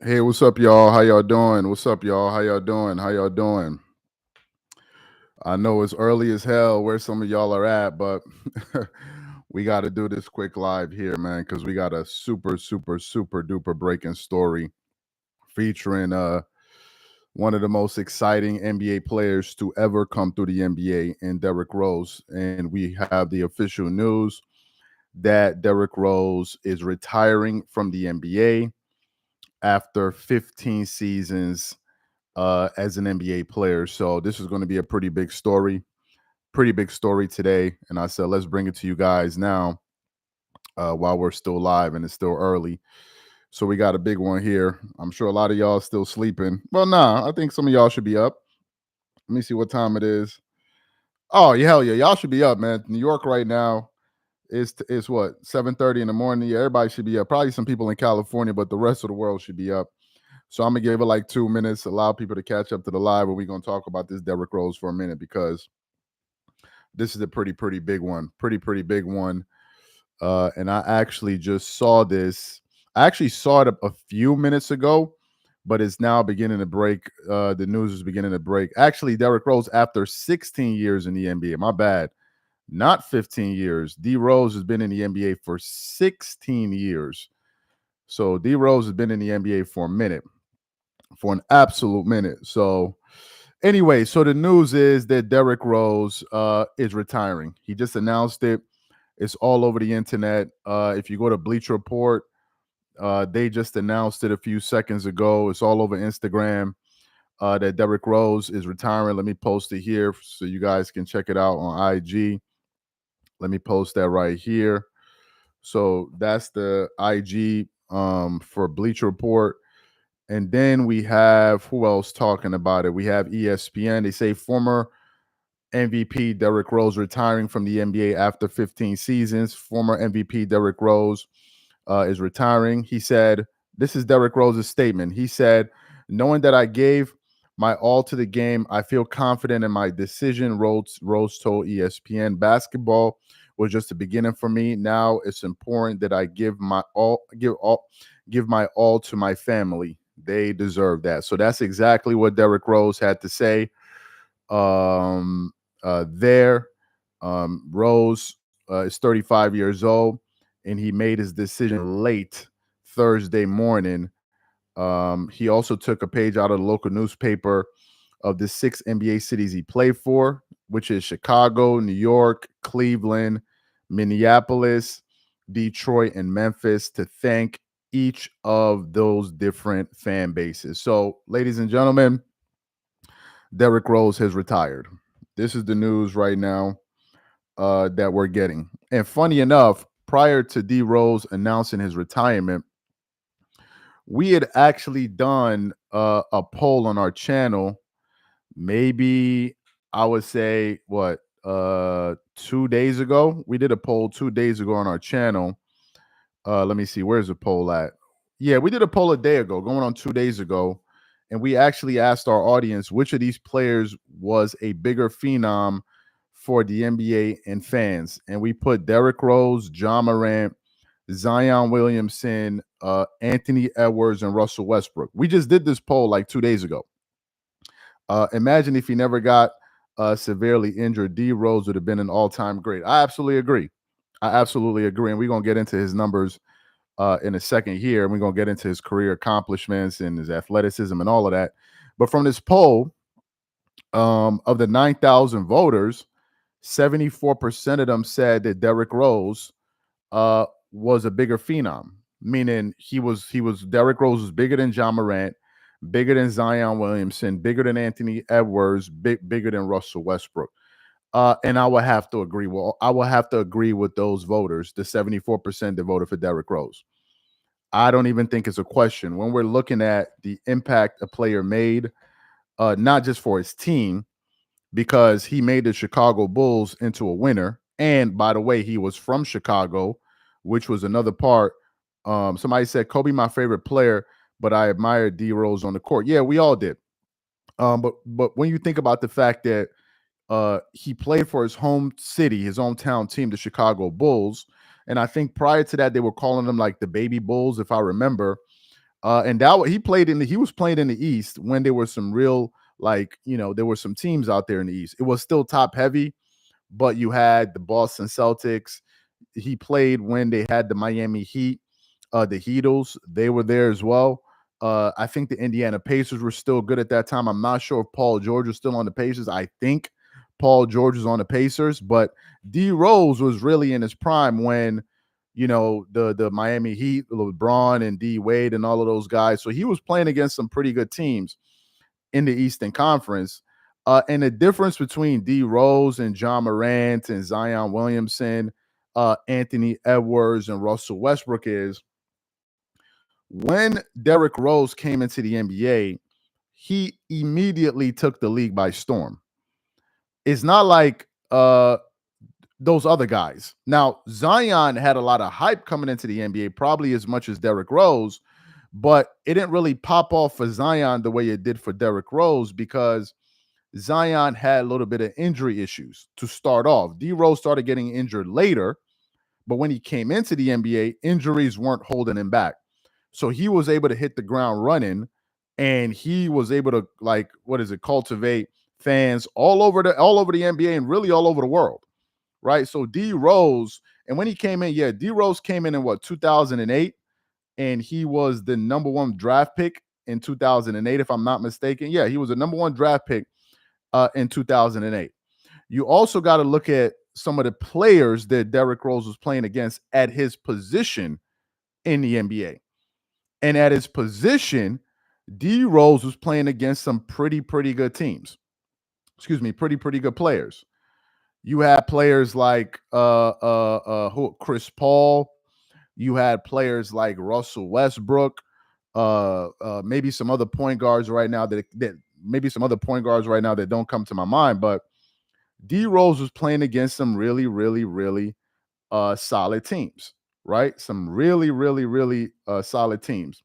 Hey, what's up, y'all? How y'all doing? What's up, y'all? How y'all doing? How y'all doing? I know it's early as hell where some of y'all are at, but we got to do this quick live here, man, because we got a super duper breaking story featuring one of the most exciting NBA players to ever come through the NBA in Derrick Rose. And we have the official news that Derrick Rose is retiring from the NBA after 15 seasons as an NBA player. So this is going to be a pretty big story today. And I said, let's bring it to you guys now while we're still live and it's still early. So we got a big one here. I'm sure a lot of y'all are still sleeping. Well, nah, I think some of y'all should be up. Let me see what time it is. Oh, yeah, hell yeah, y'all should be up, man. New York right now is what 7:30 in the morning. Yeah, everybody should be up. Probably some people in California, but the rest of the world should be up. So I'm gonna give it like 2 minutes, allow people to catch up to the live, and we're gonna talk about this Derrick Rose for a minute because this is a pretty big one, pretty big one. And I actually just saw this. I actually saw it a few minutes ago, but it's now beginning to break. The news is beginning to break. Actually, Derrick Rose, after 16 years in the NBA, my bad, not 15 years. D Rose has been in the NBA for 16 years. So D Rose has been in the NBA for a minute, for an absolute minute. So anyway, so the news is that Derrick Rose is retiring. He just announced it. It's all over the internet. If you go to Bleacher Report, they just announced it a few seconds ago. It's all over Instagram that Derrick Rose is retiring. Let me post it here so you guys can check it out on IG. Let me post that right here. So that's the IG for Bleacher Report. And then we have who else talking about it? We have ESPN. They say former MVP Derrick Rose retiring from the NBA after 15 seasons. Former MVP Derrick Rose is retiring. He said, this is Derrick Rose's statement. He said, knowing that I gave my all to the game, I feel confident in my decision. Rose told ESPN, basketball was just the beginning for me. Now it's important that I give my all to my family. They deserve that. So that's exactly what Derrick Rose had to say. Um, there. Rose is 35 years old, and he made his decision late Thursday morning. He also took a page out of the local newspaper of the 6 NBA cities he played for, which is Chicago, New York, Cleveland, Minneapolis, Detroit, and Memphis, to thank each of those different fan bases. So, ladies and gentlemen, Derrick Rose has retired. This is the news right now that we're getting. And funny enough, prior to D Rose announcing his retirement, we had actually done a poll on our channel. Maybe I would say what 2 days ago. We did a poll 2 days ago on our channel. Let me see, where's the poll at? Yeah, we did a poll a day ago, going on 2 days ago, and we actually asked our audience which of these players was a bigger phenom for the NBA and fans. And we put Derrick Rose, John Morant, Zion Williamson, Anthony Edwards, and Russell Westbrook. We just did this poll like 2 days ago. Imagine if he never got severely injured, D Rose would have been an all-time great. I absolutely agree. And we're going to get into his numbers in a second here. And we're going to get into his career accomplishments and his athleticism and all of that. But from this poll, of the 9,000 voters, 74% of them said that Derrick Rose was a bigger phenom, meaning Derrick Rose was bigger than John Morant, bigger than Zion Williamson, bigger than Anthony Edwards, bigger than Russell Westbrook. And I would have to agree. Well, I will have to agree with those voters, the 74% that voted for Derrick Rose. I don't even think it's a question when we're looking at the impact a player made, not just for his team, because he made the Chicago Bulls into a winner. And by the way, he was from Chicago, which was another part. Somebody said Kobe, my favorite player, but I admired D Rose on the court. Yeah, we all did. But when you think about the fact that he played for his home city, his hometown team, the Chicago Bulls, and I think prior to that they were calling them like the Baby Bulls, if I remember. And he was playing in the East when there were some real, like, there were some teams out there in the East. It was still top heavy, but you had the Boston Celtics. He played when they had the Miami Heat, the Heatles. They were there as well. I think the Indiana Pacers were still good at that time. I'm not sure if Paul George was still on the Pacers. I think Paul George was on the Pacers, but D Rose was really in his prime when, the Miami Heat, LeBron and D Wade and all of those guys. So he was playing against some pretty good teams in the Eastern Conference. And the difference between D Rose and John Morant and Zion Williamson, Anthony Edwards and Russell Westbrook is when Derrick Rose came into the NBA, he immediately took the league by storm. It's not like those other guys. Now, Zion had a lot of hype coming into the NBA, probably as much as Derrick Rose, but it didn't really pop off for Zion the way it did for Derrick Rose because Zion had a little bit of injury issues to start off. D Rose started getting injured later, but when he came into the NBA, injuries weren't holding him back. So he was able to hit the ground running, and he was able to, like, cultivate fans all over the NBA and really all over the world, right? So D Rose, and when he came in, D Rose came in what, 2008, and he was the number one draft pick in 2008, if I'm not mistaken. Yeah, he was a number one draft pick in 2008. You also got to look at some of the players that Derrick Rose was playing against at his position in the NBA. And at his position, D Rose was playing against some pretty good teams. Excuse me, pretty good players. You had players like Chris Paul. You had players like Russell Westbrook. Maybe some other point guards right now that don't come to my mind. But D Rose was playing against some really solid teams, right? Some really solid teams.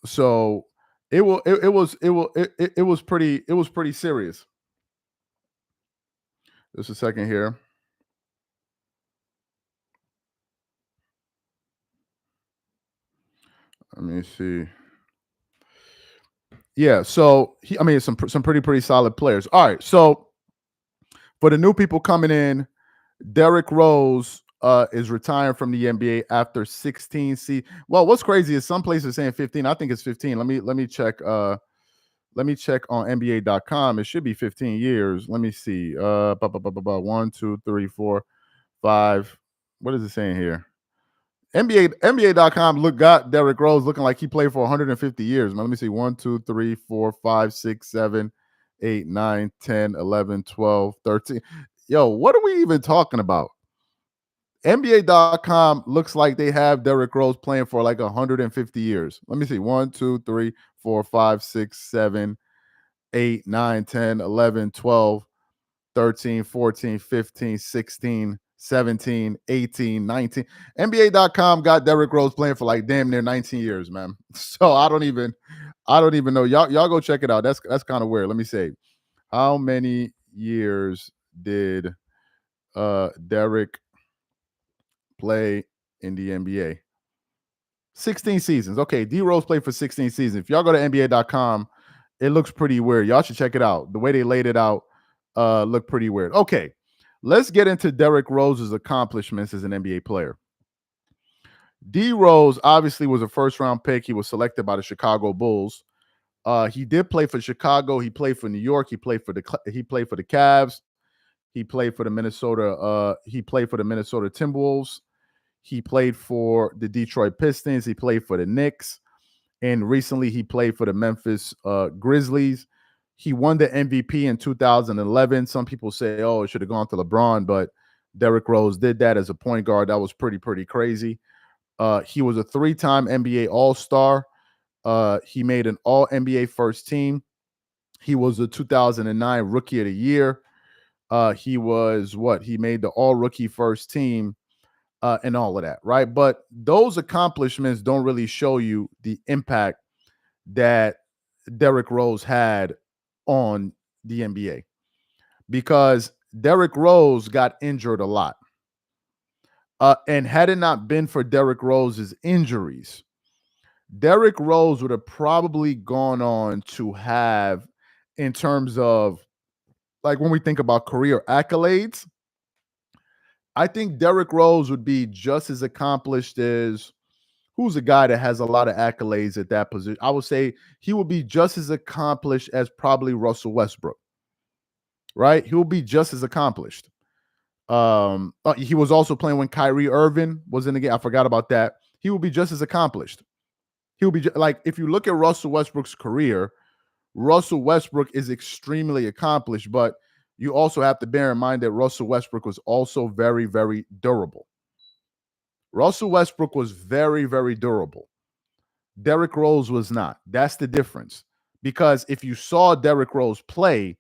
So it was pretty serious. Just a second here. Let me see. Yeah, so some pretty solid players. All right, so for the new people coming in, Derrick Rose is retiring from the NBA after 16 seasons. Well, what's crazy is some places are saying 15. I think it's 15. Let me check. Let me check on NBA.com. It should be 15 years. Let me see. 1, 2, 3, 4, 5. What is it saying here? NBA.com got Derrick Rose looking like he played for 150 years. Man, let me see. 1, 2, 3, 4, 5, 6, 7, 8, 9, 10, 11, 12, 13. Yo, what are we even talking about? NBA.com looks like they have Derrick Rose playing for like 150 years. Let me see. 1, 2, 3, 4, 5, 6, 7, 8, 9, 10, 11, 12, 13, 14, 15, 16, 17, 18, 19. NBA.com got Derrick Rose playing for like damn near 19 years, man. So I don't even know. Y'all go check it out. That's kind of weird. Let me say, how many years did Derrick play in the NBA? 16 seasons. Okay, D Rose played for 16 seasons. If y'all go to NBA.com, it looks pretty weird. Y'all should check it out. The way they laid it out looked pretty weird. Okay, let's get into Derrick Rose's accomplishments as an NBA player. D Rose obviously was a first-round pick. He was selected by the Chicago Bulls. He did play for Chicago. He played for New York. He played for the Cavs. He played for the Minnesota. He played for the Minnesota Timberwolves. He played for the Detroit Pistons. He played for the Knicks. And recently he played for the Memphis Grizzlies. He won the MVP in 2011. Some people say, oh, it should have gone to LeBron, but Derrick Rose did that as a point guard. That was pretty crazy. He was a 3-time NBA All-Star. He made an All-NBA first team. He was a 2009 Rookie of the Year. He made the All-Rookie first team. And all of that, right? But those accomplishments don't really show you the impact that Derrick Rose had on the NBA because Derrick Rose got injured a lot. And had it not been for Derrick Rose's injuries, Derrick Rose would have probably gone on to have, in terms of like when we think about career accolades, I think Derrick Rose would be just as accomplished as who's a guy that has a lot of accolades at that position. I would say he would be just as accomplished as probably Russell Westbrook, right? He will be just as accomplished. He was also playing when Kyrie Irving was in the game. I forgot about that. He will be just as accomplished. He will be like, if you look at Russell Westbrook's career, Russell Westbrook is extremely accomplished, but you also have to bear in mind that Russell Westbrook was also very, very durable. Russell Westbrook was very, very durable. Derrick Rose was not. That's the difference. Because if you saw Derrick Rose play,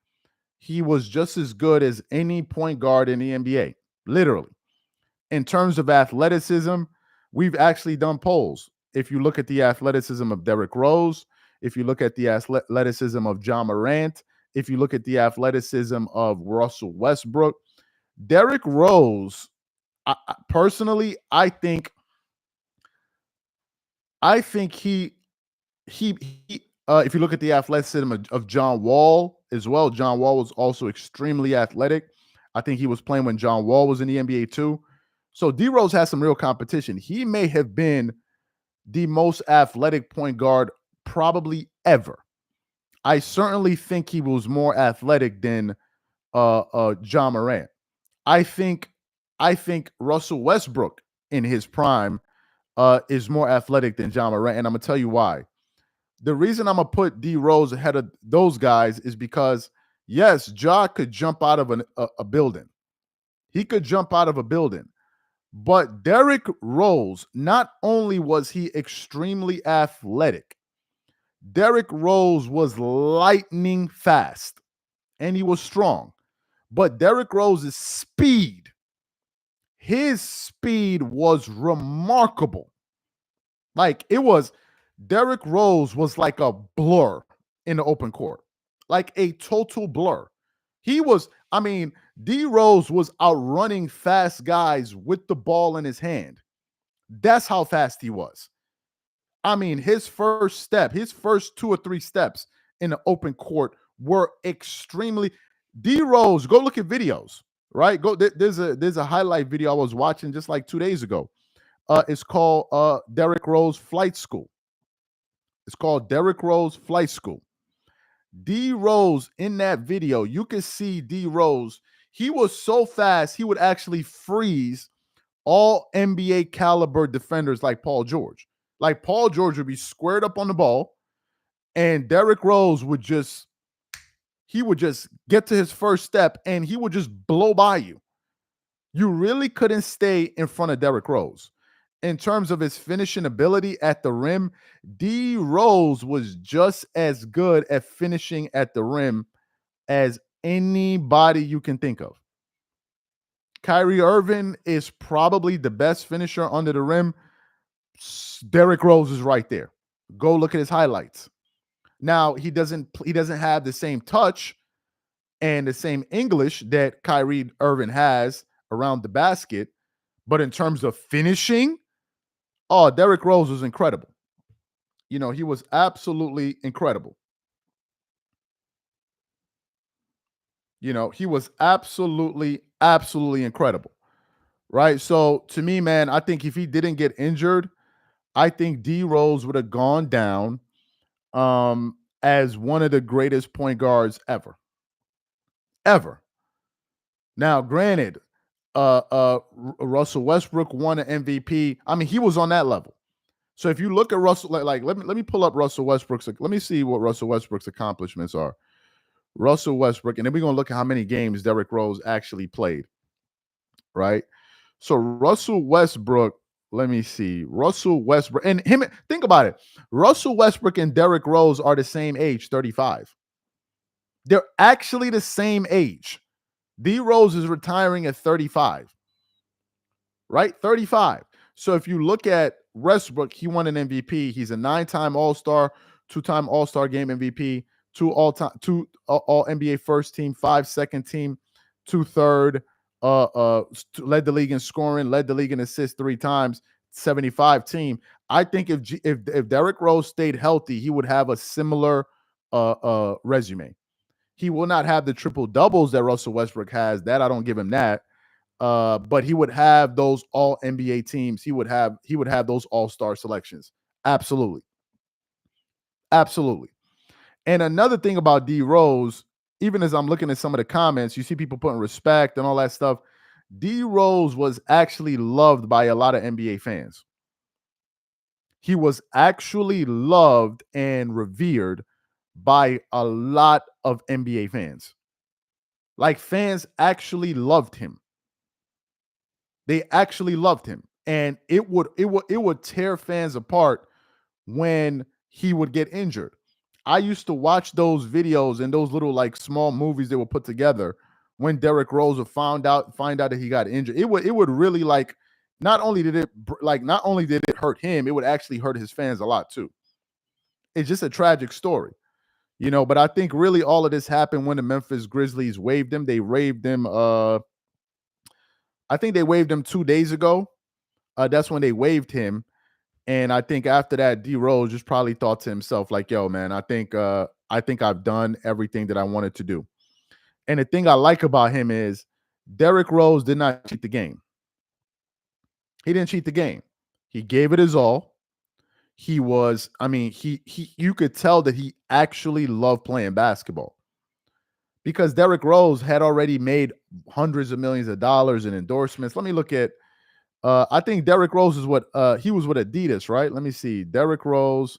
he was just as good as any point guard in the NBA, literally. In terms of athleticism, we've actually done polls. If you look at the athleticism of Derrick Rose, if you look at the athleticism of John Morant, if you look at the athleticism of Russell Westbrook, Derrick Rose, personally, I think he if you look at the athleticism of John Wall as well, John Wall was also extremely athletic. I think he was playing when John Wall was in the NBA too. So D Rose has some real competition. He may have been the most athletic point guard probably ever. I certainly think he was more athletic than John Morant. I think Russell Westbrook in his prime is more athletic than John Morant, and I'm gonna tell you why. The reason I'm gonna put D Rose ahead of those guys is because yes, Ja could jump out of a building. He could jump out of a building. But Derrick Rose, not only was he extremely athletic, Derrick Rose was lightning fast and he was strong. But Derrick Rose's speed, his speed was remarkable. Like it was, Derrick Rose was like a blur in the open court, like a total blur. He was, I mean, D Rose was outrunning fast guys with the ball in his hand. That's how fast he was. I mean, his first step, his first 2 or 3 steps in the open court were extremely. D Rose, go look at videos, right? There's a highlight video I was watching just like 2 days ago. It's called Derrick Rose Flight School. It's called Derrick Rose Flight School. D Rose in that video, you can see D Rose. He was so fast, he would actually freeze all NBA caliber defenders like Paul George. Like Paul George would be squared up on the ball, and Derrick Rose would just get to his first step and he would just blow by you. You really couldn't stay in front of Derrick Rose. In terms of his finishing ability at the rim, D Rose was just as good at finishing at the rim as anybody you can think of. Kyrie Irving is probably the best finisher under the rim. Derrick Rose is right there. Go look at his highlights. Now, he doesn't have the same touch and the same English that Kyrie Irving has around the basket, but in terms of finishing, oh, Derrick Rose was incredible. You know, he was absolutely incredible. You know, he was absolutely incredible. Right? So, to me, man, I think if he didn't get injured, I think D Rose would have gone down as one of the greatest point guards ever. Ever. Now, granted, Russell Westbrook won an MVP. I mean, he was on that level. So if you look at Russell, like let me pull up Russell Westbrook's. Let me see what Russell Westbrook's accomplishments are. Russell Westbrook, and then we're gonna look at how many games Derrick Rose actually played. Right. So Russell Westbrook. Let me see. Russell Westbrook and him. Think about it. Russell Westbrook and Derrick Rose are the same age, 35. They're actually the same age. D Rose is retiring at 35, right? 35. So if you look at Westbrook, he won an MVP. He's a 9-time All-Star, 2-time All-Star Game MVP, 2 all NBA first team, 5 second team, 2 third, led the league in scoring, led the league in assists 3 times, 75 team. I think if Derrick Rose stayed healthy, he would have a similar resume. He will not have the triple doubles that Russell Westbrook has. That I don't give him that. But he would have those all NBA teams. He would have those all-star selections. Absolutely. Absolutely. And another thing about D Rose, even as I'm looking at some of the comments, you see people putting respect and all that stuff. D Rose was actually loved by a lot of NBA fans. He was actually loved and revered by a lot of NBA fans. Like, fans actually loved him. They actually loved him. And it would tear fans apart when he would get injured. I used to watch those videos and those little like small movies they would put together when Derrick Rose would find out that he got injured. It would really like not only did it hurt him, it would actually hurt his fans a lot too. It's just a tragic story, but I think really all of this happened when the Memphis Grizzlies waived him. They waived him I think they waived him 2 days ago. That's when they waived him. And I think after that, D Rose just probably thought to himself, like, yo, man, I think I've done everything that I wanted to do. And the thing I like about him is Derrick Rose did not cheat the game. He didn't cheat the game. He gave it his all. He was, I mean, he you could tell that he actually loved playing basketball. Because Derrick Rose had already made hundreds of millions of dollars in endorsements. Let me look at I think Derrick Rose is what he was with Adidas, right? Let me see. Derrick Rose,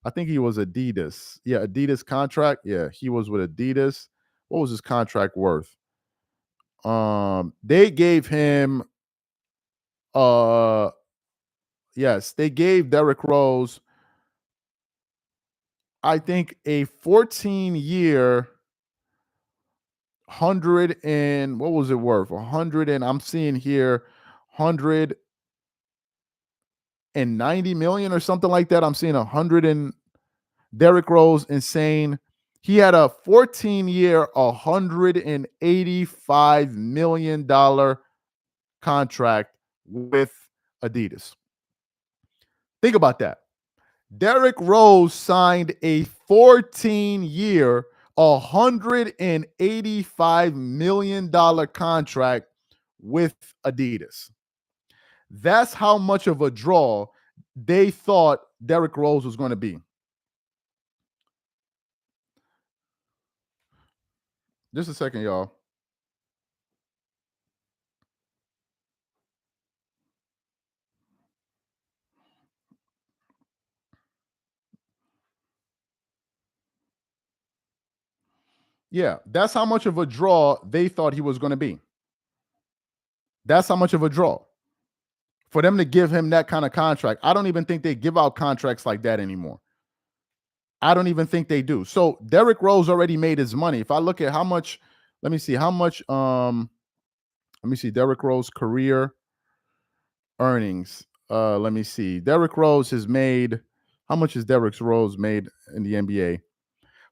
I think he was Adidas. Yeah, Adidas contract. Yeah, he was with Adidas. What was his contract worth? They gave him uh yes, they gave Derrick Rose, I think, a 14-year hundred and what was it worth? 100 and I'm seeing here 190 million or something like that. I'm seeing 100 and Derrick Rose, insane. He had a 14-year, $185 million contract with Adidas. Think about that. Derrick Rose signed a 14-year, $185 million contract with Adidas. That's how much of a draw they thought Derrick Rose was going to be. Just a second, y'all. Yeah, that's how much of a draw they thought he was going to be. That's how much of a draw for them to give him that kind of contract. I don't even think they give out contracts like that anymore. I don't even think they do. So Derrick Rose already made his money. If I look at how much, let me see how much. Let me see Derrick Rose career earnings. Let me see. Derrick Rose has made, how much has Derrick Rose made in the NBA?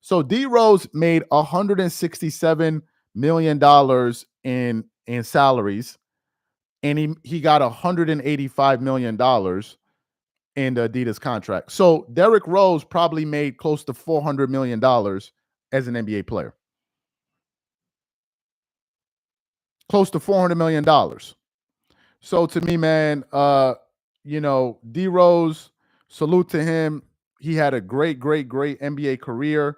So D Rose made $167 million in salaries, and he got $185 million in the Adidas contract. So Derrick Rose probably made close to $400 million as an NBA player. Close to $400 million. So to me, man, D Rose, salute to him. He had a great, great, great NBA career.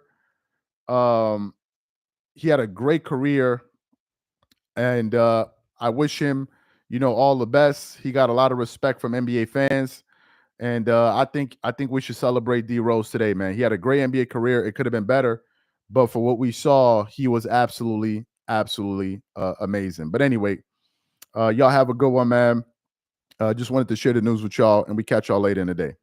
He had a great career, and I wish him, all the best. He got a lot of respect from NBA fans, and I think we should celebrate D Rose today, man. He had a great NBA career. It could have been better, but for what we saw, he was absolutely, absolutely amazing. But anyway, y'all have a good one, man. Just wanted to share the news with y'all, and we catch y'all later in the day.